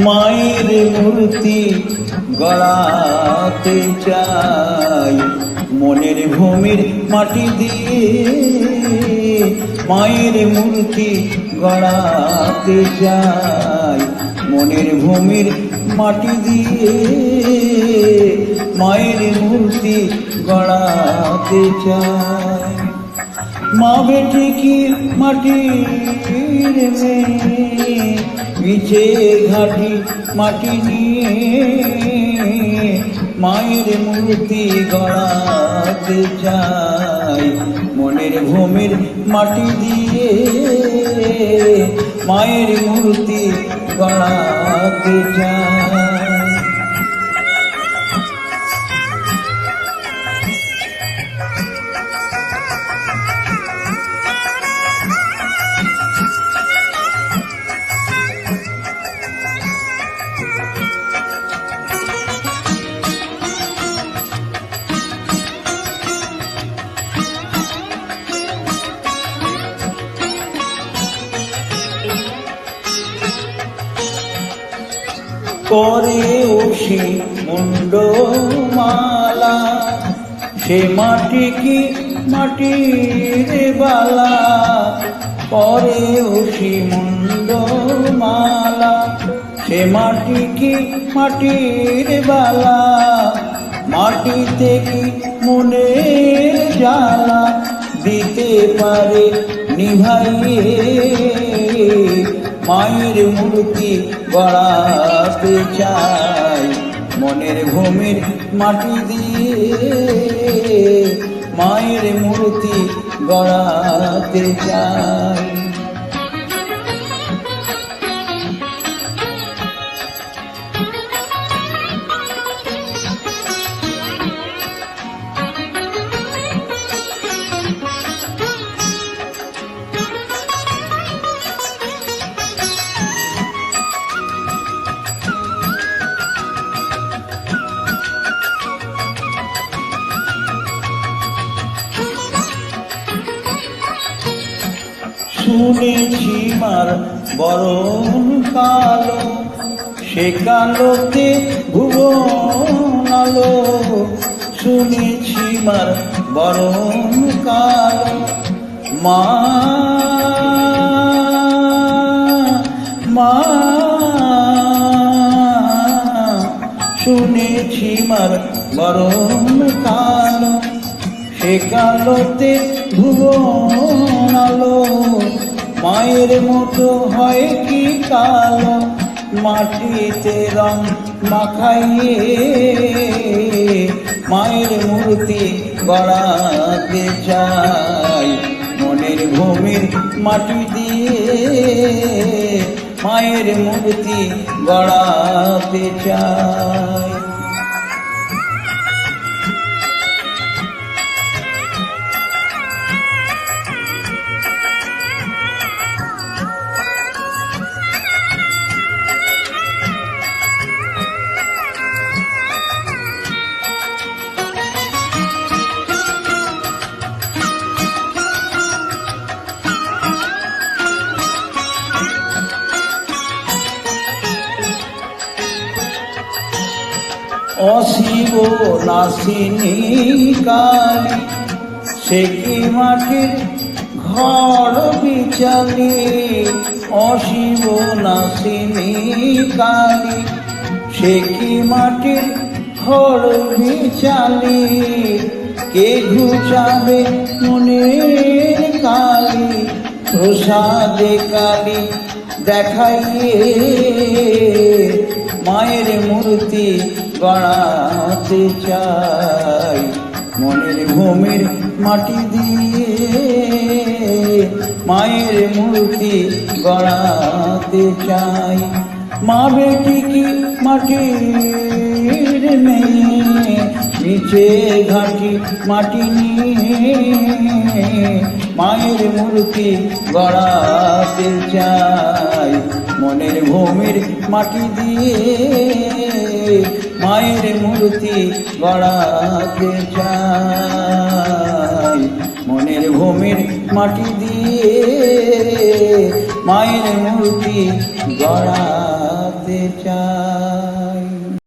মায়ের মূর্তি গড়াতে চাই মনের ভূমির মাটি দিয়ে। মায়ের মূর্তি গড়াতে চাই মনের ভূমির মাটি দিয়ে। মায়ের মূর্তি গড়াতে চাই। মা বেটি কি মাটির মেয়ে, পিছে ঘাটি মাটি নিয়ে মায়ের মূর্তি গড়াতে চাই মনের ভূমির মাটি দিয়ে। মায়ের মূর্তি গড়াতে চাই। করে ওষি মুন্ডমালা, সে মাটি কি মাটির বালা। করে ওষি মুন্ডমালা, সে মাটি কি মাটির বালা। মাটিতে কি মনের জ্বালা দিতে পারে নিভাইয়ে। মায়ের মূর্তি গড়াতে চাই মনের ভূমির মাটি দিয়ে। মায়ের মূর্তি গড়াতে চাই। শুনেছি মার বরণ কালো, সে কালোতে ভুবন আলো। শুনেছি মার বরণ কালো, মা মা শুনেছি মার বরণ কালো, সে কালোতে ভুবন আলো। মায়ের মতো হয় কি কালো মাটিতে রং মাখাইয়ে। মায়ের মূর্তি গড়াতে চাই মনের ভূমির মাটি দিয়ে। মায়ের মূর্তি গড়াতে চাই। অশিব নাসিনী কালী, সে কি মাটির ঘর বিচালি। অশিব নাসিনী কালী, সে কি মাটির ঘর বিচালি। কে ঘুচাবে মনের কালী, প্রসাদে কালী দেখাইয়ে। মায়ের মূর্তি গড়াতে চাই মনের ভূমির মাটি দিয়ে। মায়ের মূর্তি গড়াতে চাই। মা বেটি কি মাটির মেয়ে, পিছে ঘাটি মাটি নিয়ে মায়ের মূর্তি গড়াতে চাই মনের ভূমির মাটি দিয়ে। মায়ের মূর্তি গড়াতে চাই মনের ভূমির মাটি দিয়ে। মায়ের মূর্তি গড়া থাকতে চায়।